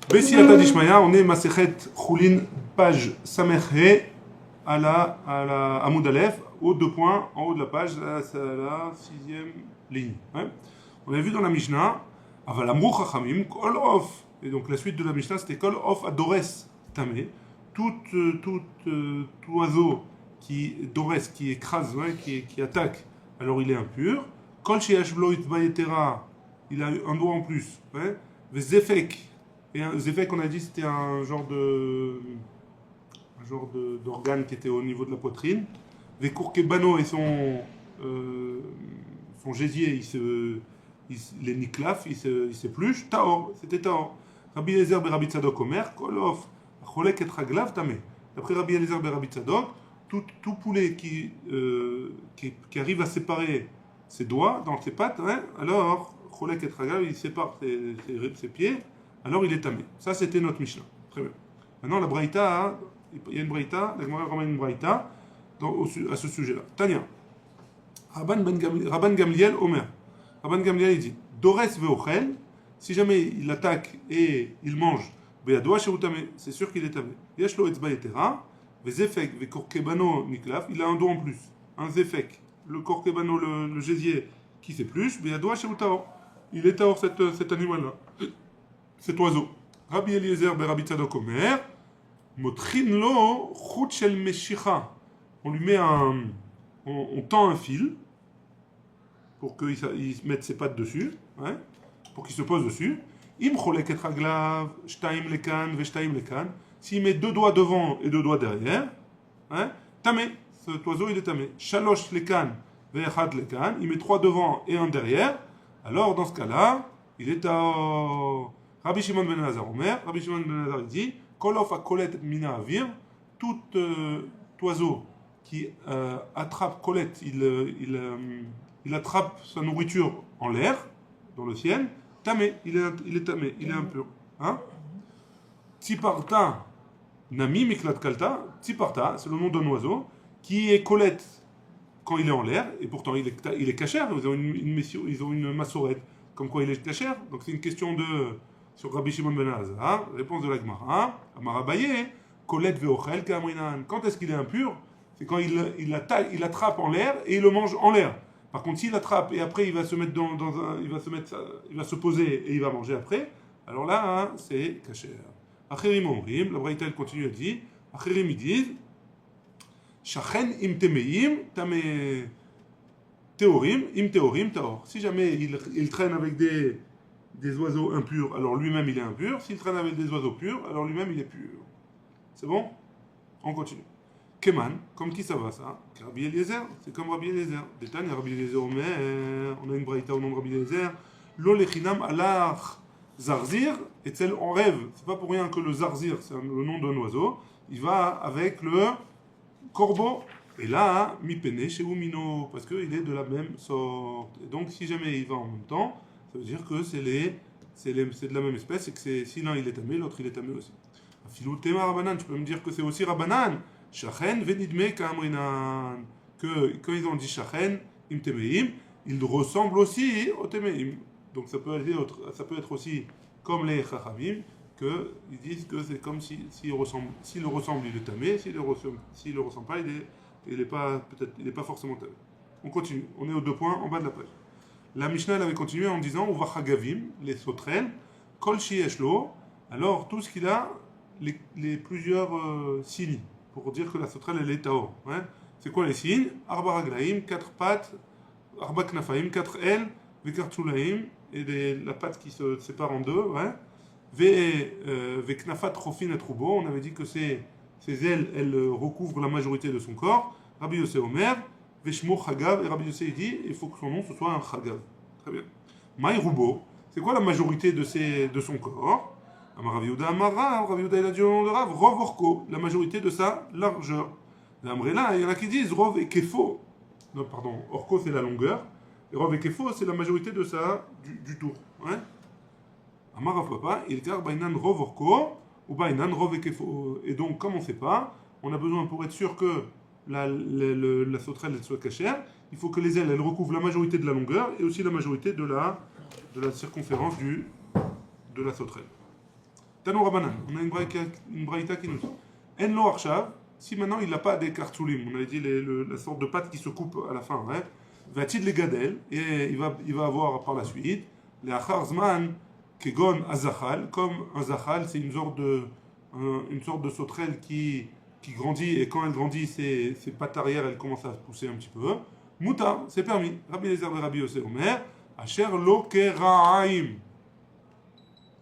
Bessiyata Dishmaya, on est Masechet Choulin, page Samerhe, à la Amoud Aleph, aux deux points, en haut de la page, c'est la sixième ligne. Ouais. On a vu dans la Mishnah, Aval Amrou Chachamim, Kol Of. Et donc la suite de la Mishnah, c'était Kol Of Adores Tamé. Tout oiseau qui Dores, qui écrase, ouais, qui attaque, alors il est impur. Kol Sheyash Vlo Itbayetera, il a un doigt en plus. Ouais. Vezefek. Et un zéfek, on a dit, c'était un genre d'organe qui était au niveau de la poitrine. Vekourkebano et son gésier, il est niklaf, il s'épluche. Taor, c'était Taor. Rabbi Eliezer Rabbi Tzadok Omer, Kolof, Cholek et Raglav Tamé. D'après Rabbi Eliezer Rabbi Tzadok, tout poulet qui arrive à séparer ses doigts dans ses pattes, ouais, alors Cholek et Raglav, il sépare ses pieds. Alors il est tamé. Ça c'était notre Mishnah. Très bien. Maintenant la Braïta, il y a une Braïta, la Gemara ramène une Braïta à ce sujet-là. Tania. Rabban Gamliel Omer. Rabban Gamliel il dit Dores veochel, si jamais il attaque et il mange, beyadoua sheutame, c'est sûr qu'il est tamé. Yeshlo etzba yetera, vezefek vekorkebano niklaf, il a un dos en plus. Un zefek, le korkebano, le gésier qui s'épluche, beyadoua sheutao. Il est taor cet animal-là. Cet oiseau. Rabbi Eliezer Rabbi Tzadok Omer, motrin lo chut shel meshicha. On lui met on tend un fil pour qu'il mette ses pattes dessus, hein, pour qu'il se pose dessus. Im cholek et raglav, shtaim lekan ve shtaim lekan. S'il met deux doigts devant et deux doigts derrière, hein, tamé. Cet oiseau il est tamé. Shalosh lekan ve echad lekan. Il met trois devant et un derrière. Alors dans ce cas-là, il est à Rabbi Shimon ben Elazar Omer, Rabbi Shimon ben Elazar dit Kolof a kolet mina avir, tout oiseau qui attrape kolet, il attrape sa nourriture en l'air, dans le ciel, tamé, il est tamé, il est impur. Hein? Tziparta nami miklat kalta, Tziparta, c'est le nom d'un oiseau qui est kolet quand il est en l'air, et pourtant il est cachère, ils ont une massorette, comme quoi il est cachère, donc c'est une question sur Rabbi Shimon ben Elazar, réponse de la Gemara, Amar Abaye, Kolet veochel kamrinan. Quand est-ce qu'il est impur? C'est quand il attrape en l'air et il le mange en l'air. Par contre, s'il attrape et après il va se mettre il va se poser et il va manger après, alors là, hein, c'est kasher. Acherim omrim, la Braïta elle continue à dire, Acherim ils disent, Shachen im temeim, tamé théorim, im théorim taor. Si jamais il traîne avec des oiseaux impurs, alors lui-même il est impur. S'il traîne avec des oiseaux purs, alors lui-même il est pur. C'est bon? On continue. Keman, comme qui ça va ça? Rabbi Eliezer, c'est comme Rabbi Eliezer. Détail, Rabbi Eliezer Omer, on a une braïta au nom de Rabbi Eliezer. Lo lechinam alach zarzir, et celle en rêve. C'est pas pour rien que le zarzir, c'est le nom d'un oiseau. Il va avec le corbeau. Et là, mi pene chez Umino, parce qu'il est de la même sorte. Et donc si jamais il va en même temps, ça veut dire que c'est de la même espèce et que si l'un il est tamé, l'autre il est tamé aussi. Filou tema rabanan, tu peux me dire que c'est aussi rabanan. Shachen venidme kamrinan. Que quand ils ont dit shachen, im temeim, ils ressemblent aussi au temeim. Donc ça peut être aussi comme les chachamim, qu'ils disent que c'est comme s'il le ressemble il est tamé, s'il le ressemble pas, il est pas forcément tamé. On continue, on est aux deux points en bas de la page. La Mishnah elle avait continué en disant on va chagavim, les sauterelles, kol shieshlo, alors tout ce qu'il a, les plusieurs signes, pour dire que la sauterelle elle est taor. Hein. C'est quoi les signes? Arba raglaim, 4 pattes, arba knafaim, 4 ailes, vekartsulaim, et la patte qui se sépare en deux. Ouais. Ve knafat rofin et troubo, on avait dit que ces ailes elles recouvrent la majorité de son corps. Rabbi Yossé Omer, Veshmo Chagav, et Rabbi Yossé dit il faut que son nom ce soit un Chagav. Très bien. Maï Roubo, c'est quoi la majorité de son corps? Amar Rav Yehuda Amara, Rav Yehuda il a dit au nom de Rav, Rov Orko, la majorité de sa largeur. L'Amrela, il y en a qui disent Rov et Kefo. Non, pardon, Orko c'est la longueur, et Rov et Kefo c'est la majorité de du tour. Ouais? Amar Rav Papa, il car Bainan Rov Orko, ou Bainan Rov et Kefo. Et donc, comme on ne sait pas, on a besoin pour être sûr que la sauterelle elle soit cachère, il faut que les ailes elles recouvrent la majorité de la longueur et aussi la majorité de la circonférence de la sauterelle. Tano Rabanan, on a une braïta qui nous dit En lo arshav, si maintenant il n'a pas des kartoulim, on avait dit la sorte de pâte qui se coupe à la fin, hein, va-t-il les gadel, et il va avoir par la suite les achar zman kegon azachal, comme un zachal, c'est une sorte de sauterelle qui grandit, et quand elle grandit, ses pattes arrière, elles commencent à se pousser un petit peu. Mouta, c'est permis. Rabbi Eliezer et Rabbi Yosef Omer, asher lo keraim.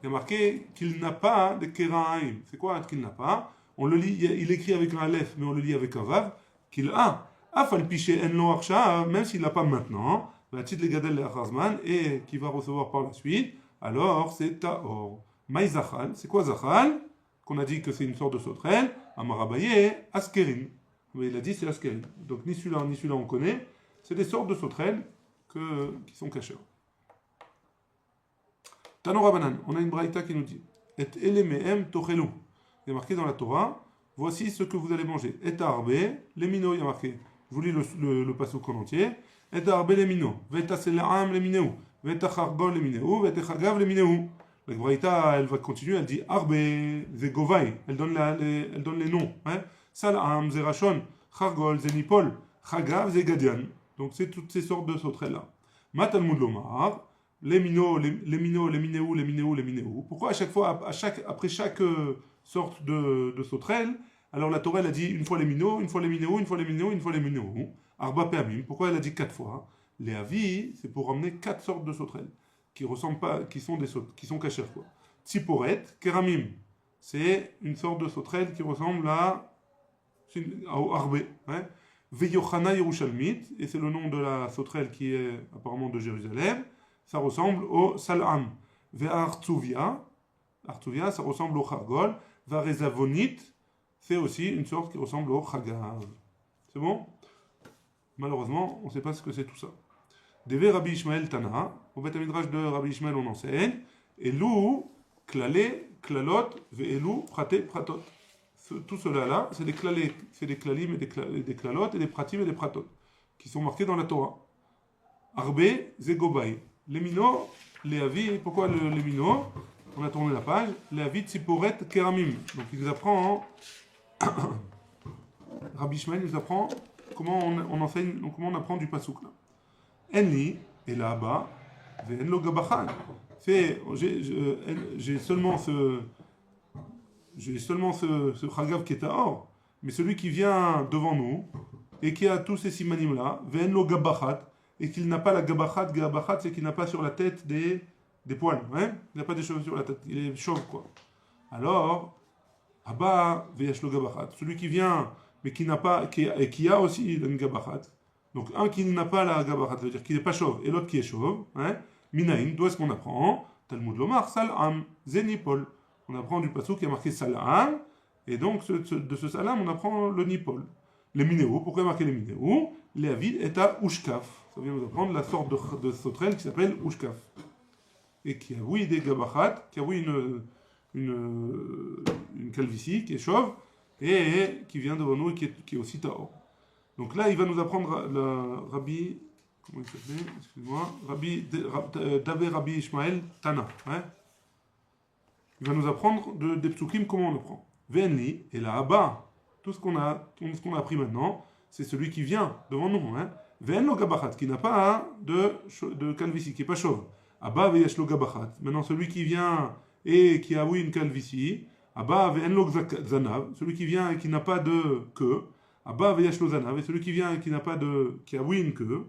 Il y a marqué qu'il n'a pas de keraim. C'est quoi qu'il n'a pas? On le lit, il écrit avec un aleph, mais on le lit avec un vav. Qu'il a. Afal piché en lo arsha, même s'il n'a pas maintenant, va tit le gadel le achazman, et qui va recevoir par la suite, alors c'est taor. Maï zachal, c'est quoi zachal? Qu'on a dit que c'est une sorte de sauterelle. Amarabaye, askerin. Mais il a dit c'est askerin. Donc ni celui-là on connaît. C'est des sortes de sauterelles qui sont cachées. Tanora Banan, on a une braïta qui nous dit Et elemehem tochelu. Il y a marqué dans la Torah voici ce que vous allez manger. Et arbe, les mino, il y a marqué. Je vous lis le passouk en entier. Et arbe les mino. Veta selaam les mineu. Veta chargol les mineu. Veta chagav les mineu. La braïta, elle va continuer, elle dit arbe, zegovai. Elle donne les noms. Hein? Salaam, zerachon. Chargol, zenipol. Chagav, zegadian. Donc c'est toutes ces sortes de sauterelles-là. Matalmud lomar, les mineux, les mineux. Pourquoi à chaque fois, après chaque sorte de sauterelle, alors la Torah elle a dit une fois les mineux, une fois les mineux, une fois les mineux, une fois les mineux. Arba permim. Pourquoi elle a dit 4 fois? Les avis, c'est pour emmener 4 sortes de sauterelles qui ressemblent pas, qui sont cachères quoi. Tziporet, keramim, c'est une sorte de sauterelle qui ressemble à arbé. Hein? Veyochana Yerushalmit, et c'est le nom de la sauterelle qui est apparemment de Jérusalem, ça ressemble au Salam. Ve'artzuvia, ça ressemble au Chargol. Ve'arezavonit, c'est aussi une sorte qui ressemble au Chagav. C'est bon? Malheureusement, on ne sait pas ce que c'est tout ça. Deve Rabbi Ishmael Tana, au Beth Midrash de Rabbi Ishmael on enseigne, Elou, Klale, Klalot, Ve'elou, Prate, Pratot. Tout cela là, c'est des klalim et des klalot et des pratim et des pratot qui sont marqués dans la Torah. Arbe, Zegobai. Les minos, les avis, pourquoi les minos? On a tourné la page. Les avis, Tziporet, Keramim. Donc il nous apprend, Rabbi Ishmael nous apprend comment on enseigne, comment on apprend du pasouk là. Enli, et là-bas, Ve'enlo Gabachan. J'ai seulement ce Chagav qui est à or, mais celui qui vient devant nous et qui a tous ces simanim là, Ve'enlo Gabachat, et qu'il n'a pas la Gabachat, c'est qu'il n'a pas sur la tête des poils, hein? Il n'a pas des cheveux sur la tête, il est chauve quoi. Alors, Abba Ve'yashlo Gabachat, celui qui vient mais qui n'a pas, qui a aussi une Gabachat, donc un qui n'a pas la Gabachat, ça veut dire qu'il n'est pas chauve, et l'autre qui est chauve, hein? Minaïm, d'où est-ce qu'on apprend? Talmud Lomar, Salam, Zenipol. On apprend du passouk qui a marqué Salam, et donc de ce Salam, on apprend le Nipol. Les Minéo, pourquoi marquer les Minéo? Les Avid est à Ushkaf. Ça vient nous apprendre la sorte de sauterelle qui s'appelle Ushkaf. Et qui a, oui, des Gabachat, qui a, oui, une calvitie, qui est chauve, et qui vient devant nous et qui est aussi Taor. Donc là, il va nous apprendre le Rabbi, comment il s'appelait? Excuse-moi, Davé Rabbi Ishmael Tana. Hein? Il va nous apprendre des psukim, comment on le prend. Venli, et là, Abba, tout ce qu'on a appris maintenant, c'est celui qui vient devant nous. Hein? Venlo Gabachat, qui n'a pas de calvitie, qui n'est pas chauve. Abba Veyashlo Gabachat. Maintenant, celui qui vient et qui a oui une calvitie, Abba Venlo Zanav, celui qui vient et qui n'a pas de queue. Abba Veyashlo Zanav, et celui qui vient et qui n'a pas qui a oui une queue.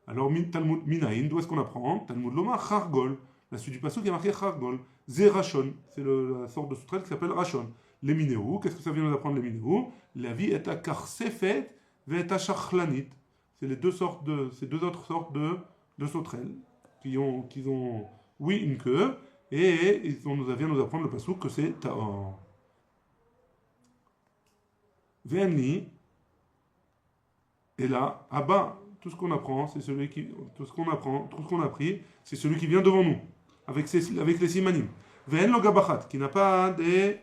Alors, Talmud Minaïn, d'où est-ce qu'on apprend? Talmud Lomar, Chargol. La suite du passage qui est marqué Chargol. Zerachon, c'est la sorte de sauterelle qui s'appelle Rachon. Les minéos, qu'est-ce que ça vient nous apprendre les minéos? La vie est à karsefet et à shachlanit. C'est ces deux autres sortes de sauterelles qui ont, oui, une queue, et vient nous apprendre le passage que c'est Taor. Venli, et là, Abba, tout ce qu'on apprend, c'est tout ce qu'on a appris, c'est celui qui vient devant nous, avec les simanim. Ve'en lo gabachat, qui n'a pas de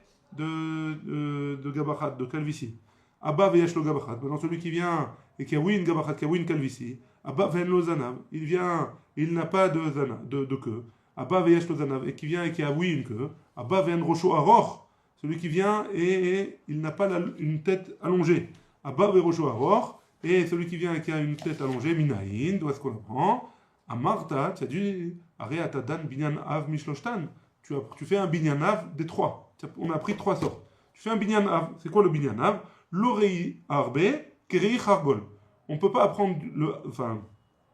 gabachat, de calvitie. Abba ve'yash lo gabachat. Maintenant, celui qui vient et qui a oui une gabachat, qui a oui une calvitie. Abba ve'en lo zanav. Il n'a pas de queue. Abba ve'yash lo zanav. Et qui vient et qui a oui une queue. Abba ven rosho aroch, celui qui vient et il n'a pas une tête allongée. Abba ven rosho aroch, et celui qui vient et qui a une tête allongée, minaïn, d'où est-ce qu'on apprend? Amarta, tu as dit, Areatadan binyan av mishloshtan. Tu fais un binyan av des trois. On a appris trois sortes. Tu fais un binyan av. C'est quoi le binyan av? L'orei arbe, kerei chargol. On ne peut pas apprendre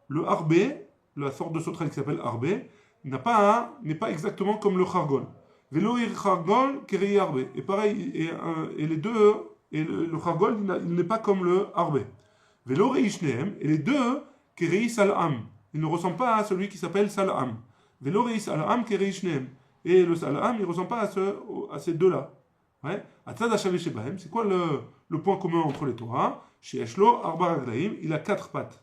le arbe, la sorte de sauterelle qui s'appelle arbe, n'est pas exactement comme le chargol. Veloir chargol, kerei arbe. Et pareil, et les deux, et le chargol, il n'est pas comme le arbe. Velo reishneem, et les deux, kerei salam. Il ne ressemble pas à celui qui s'appelle salam. Velo rei salam, kerei shneem. Et le salam, il ne ressemble pas à ces deux-là. Ouais. C'est quoi le point commun entre les Torah? Chez Eshlo, arba raglaim, il a quatre pattes.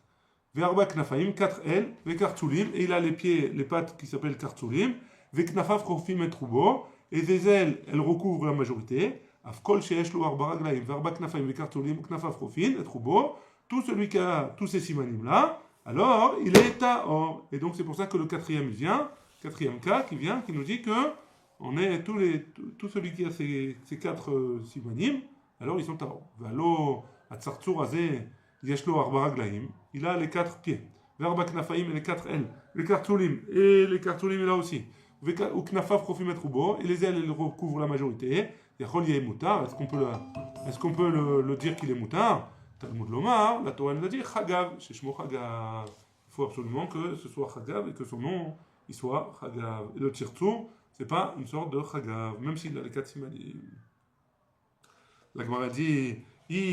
Ve'arba knafaim, quatre ailes. Ve'kartzulim, et il a les pattes qui s'appellent kartzulim. Ve'knafav chofim et troubo. Et des ailes, elles recouvrent la majorité. Afkol chez Eshlo, arba raglaim. Ve'arba knafaim, ve'kartzulim, knafav chofim et troubo. Tout celui qui a tous ces simanim-là, alors il est Tahor. Et donc c'est pour ça que le quatrième cas qui vient, qui nous dit que on est tout celui qui a ces quatre simanim, alors ils sont Tahor. Valo atzartzur azeh yeshlo arba raglaim, il a les quatre pieds. Verba knafaim et les quatre ailes. Les kartulim et les kartulim là aussi. Ou knafaf profim et rubo, et les ailes elles recouvrent la majorité. Yachol yeh mutar. Est-ce qu'on peut le dire qu'il est mutar? Talmud Lomar, la Torah nous a dit Chagav, Sheshmo Chagav. Il faut absolument que ce soit Chagav et que son nom il soit Chagav. Et le Tirtzur, c'est pas une sorte de Chagav, même s'il a les quatre simanim. La Gemara dit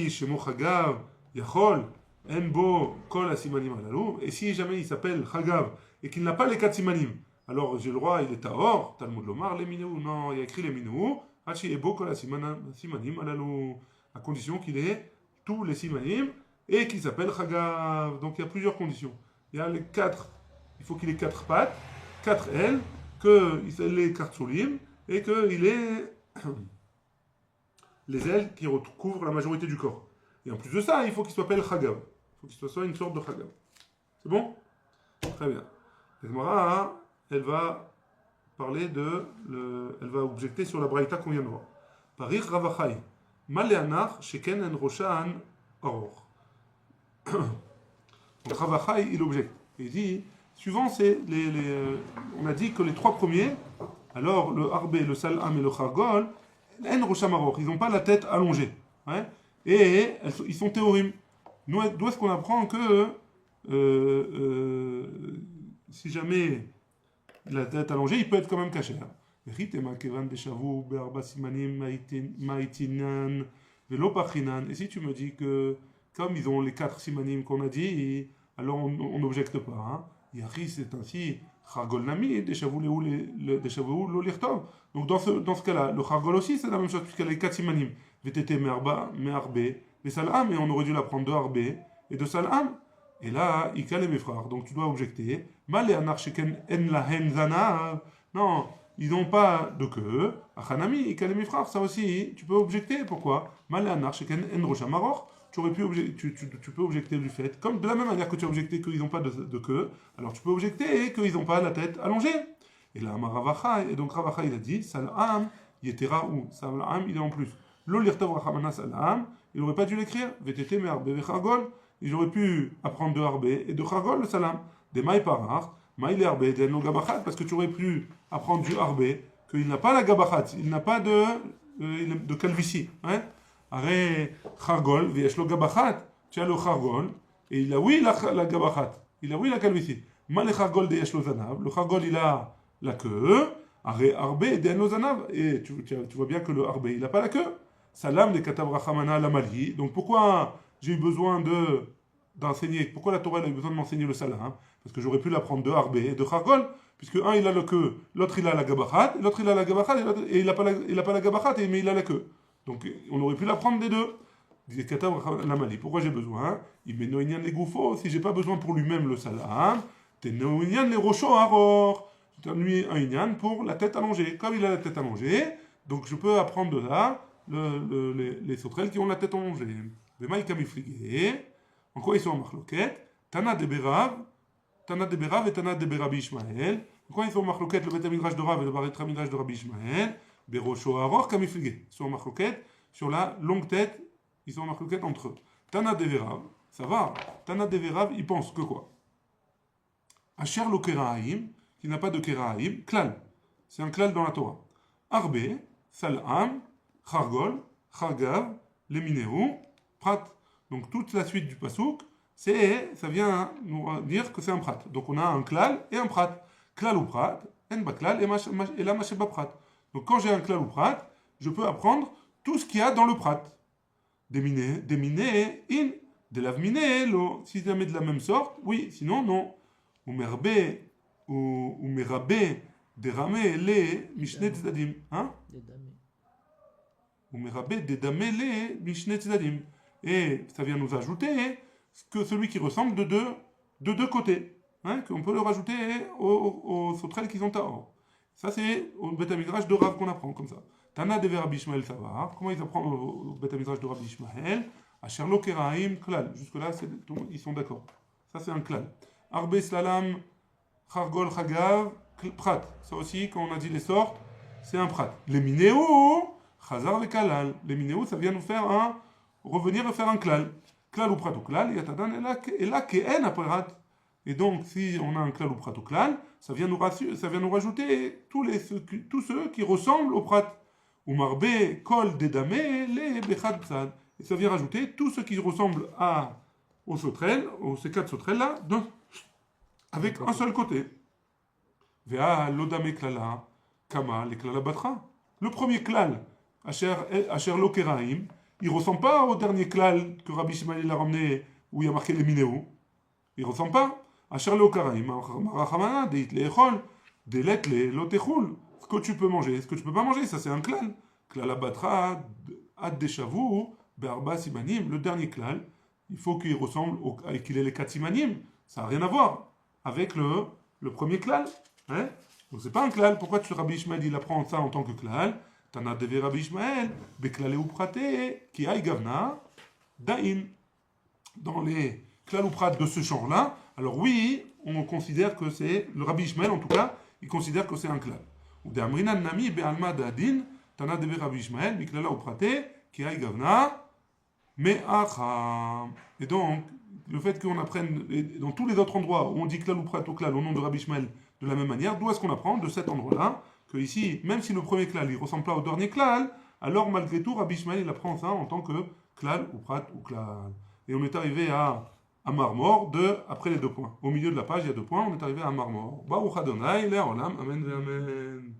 Shemo Chagav, Yachol, Enbo, Kol Asimanim Alalou. Et si jamais il s'appelle Chagav et qu'il n'a pas les quatre simanim, alors j'ai le droit, il est Tahor, Talmud Lomar, les Minou. Non, il y a écrit les Minou, Hachi Ebo, Kol Asimanim Alalou. À condition qu'il ait tous les simanim, et qui s'appelle Chagav. Donc il y a plusieurs conditions. Il y a les quatre, il faut qu'il ait quatre pattes, quatre ailes, qu'il ait kartzulim, et qu'il ait les ailes qui recouvrent la majorité du corps. Et en plus de ça, il faut qu'il s'appelle Chagav. Il faut qu'il soit une sorte de Chagav. C'est bon? Très bien. La Gemara, elle va parler elle va objecter sur la braïta qu'on vient de voir. Parir Ravachai. Maléanar, Sheken en Roshan, Or. Donc Ravachai, il objecte. Il dit, suivant, on a dit que les trois premiers, alors le Harbe, le Salam et le Chargol, en Rosham Aror, ils n'ont pas la tête allongée. Ouais, et ils sont théorim. D'où est-ce qu'on apprend que si jamais il a la tête allongée, il peut être quand même caché. Et si tu me dis que, comme ils ont les quatre simanim qu'on a dit, alors on n'objecte pas. Hein. Yari, c'est ainsi, Chargol Nami, donc dans ce cas-là, le Chargol aussi, c'est la même chose, puisqu'elle a les quatre simanim. VTT, Me'arbe, les Salam, et on aurait dû la prendre de Arbe et de Salam. Et là, il calme mes frères, donc tu dois objecter. Malé anarcheken en la hen zana. Non. Ils n'ont pas de queue. Achanami, Ikale Mifrar, ça aussi, tu peux objecter. Pourquoi? Malanar, Sheken, Enrochamaror. Tu peux objecter du fait. Comme de la même manière que tu as objecté qu'ils n'ont pas de queue, alors tu peux objecter qu'ils n'ont pas la tête allongée. Et là, Maravacha, et donc Ravacha, il a dit Salam, Yetera ou Salam, il est en plus. L'olirtav Rachamana Salam, il n'aurait pas dû l'écrire. VTT, mais Arbe, Vechargol. Il aurait pu apprendre de Arbe et de Chargol, le Salam. Des Maï Parar. Maïl Arbe, no Gabachat, parce que tu aurais pu apprendre du Arbe, qu'il n'a pas la Gabachat, il n'a pas de calvitie. Hein? Arrêt Chargol, Vieshlo Gabachat, tu as le Chargol, et il a oui la Gabachat, il a oui la calvitie. Mal Chargol de Yeshlo Zanav, le Chargol il a la queue, Arrêt Arbe de no Zanav, et tu vois bien que le Arbe il n'a pas la queue. Salam de Katav Rachamana la Mali, donc pourquoi j'ai eu besoin d'enseigner, pourquoi la Torah a eu besoin de m'enseigner le Salam? Parce que j'aurais pu l'apprendre de Harbe et de Chargol, puisque un il a la queue, l'autre il a la Gabachat, l'autre il a la Gabachat, et il n'a pas la Gabachat, mais il a la queue. Donc on aurait pu l'apprendre des deux. Disait Katav Lamali, pourquoi j'ai besoin? Il met Noïnian les Goufos, si j'ai pas besoin pour lui-même le Salam, t'es Noïnian les Rochos Aror. Tu as mis un Inyan pour la tête allongée. Comme il a la tête allongée, donc je peux apprendre de là les sauterelles qui ont la tête allongée. Vemaïka Mifligé, en quoi ils sont en marloquette? Tana de Berav et Tana de Berabi Ishmael. Quand ils sont marloquet le Beth Midrash de Rav et le Beth Midrash de Rabbi Ishmael, Berosho Aror Kamiflige. Ils sont marloquet sur la longue tête, ils sont marloquet entre eux. Tana Deverav, ça va. Tana Deverav, ils pensent que quoi? Asher lo Keraim, qui n'a pas de Keraim, Klal. C'est un Klal dans la Torah. Arbe, Salam, Chargol, Chargav, Lemineu, Prat. Donc toute la suite du pasouk, ça vient nous dire que c'est un Prat. Donc on a un Klal et un Prat. Klal ou Prat, En Baklal et la Masheba Prat. Donc quand j'ai un Klal ou Prat, je peux apprendre tout ce qu'il y a dans le Prat. Demine, in, de l'avmine, lo. Si ça met de la même sorte, oui, sinon non. Ou merbe, ou merabe, derame, le, mishne tzadim. Hein? Ou merabe, dedame, le, mishne tzadim. Et ça vient nous ajouter que celui qui ressemble de deux côtés. Hein? Qu'on peut le rajouter aux sauterelles qui sont à or. Ça, c'est au Beth Midrash de Rav qu'on apprend comme ça. Tana de Rabbi Ishmael Savar. Comment ils apprennent au Beth Midrash de Rabbi Ishmael? Asher lo keraim klal. Jusque-là, ils sont d'accord. Ça, c'est un klal. Arbe slalam, chargol chagav, prat. Ça aussi, quand on a dit les sortes, c'est un prat. Les minéo, chazar le kalal. Les minéo, ça vient nous faire revenir et faire un klal. Klal ou prat ou klal, yatadan et là qu'en apparat. Et donc, si on a un klal ou prat ou klal, ça vient nous rajouter tous ceux qui ressemblent au prat. Ou marbe, kol, dedame, les bechad psad. Et ça vient rajouter tous ceux qui ressemblent aux sauterelles, ces quatre sauterelles-là, avec un seul côté. Vea lodame klala, kama, les klala batra. Le premier klal, Asher lo keraim, il ne ressemble pas au dernier klal que Rabbi Ishmael a ramené, où il y a marqué les minéos. Il ne ressemble pas. Asher lo keraim, marachamana, deit leechol, delet le lotechul. Ce que tu peux manger, ce que tu peux pas manger, ça c'est un klal. Klala batra, ad deshavu, be'arba simanim, le dernier klal, il faut qu'il ressemble, qu'il ait les 4 simanim. Ça n'a rien à voir avec le premier klal. Hein? Donc c'est pas un klal. Pourquoi Rabbi Ishmael il apprend ça en tant que klal? Tana deve Rabbi Ishmael, beklale ou praté, ki ay gavna, daim. Dans les klal ou prat de ce genre-là, alors oui, on considère que c'est, le Rabbi Ishmael en tout cas, il considère que c'est un klal. Ou de amrina nami be'alma dadin, tana deve Rabbi Ishmael, beklala ou praté, ki ay gavna, me'acha. Et donc, le fait qu'on apprenne dans tous les autres endroits où on dit klal ou prat ou klal au nom de Rabbi Ishmael de la même manière, d'où est-ce qu'on apprend de cet endroit-là que ici, même si le premier klal il ressemble pas au dernier klal, alors malgré tout Rabbi Ishmael il apprend ça en tant que klal ou prat ou klal. Et on est arrivé à Marmor après les 2 points. Au milieu de la page il y a 2 points, on est arrivé à Marmor. Baruch Adonai, Le'olam, Amen, Amen.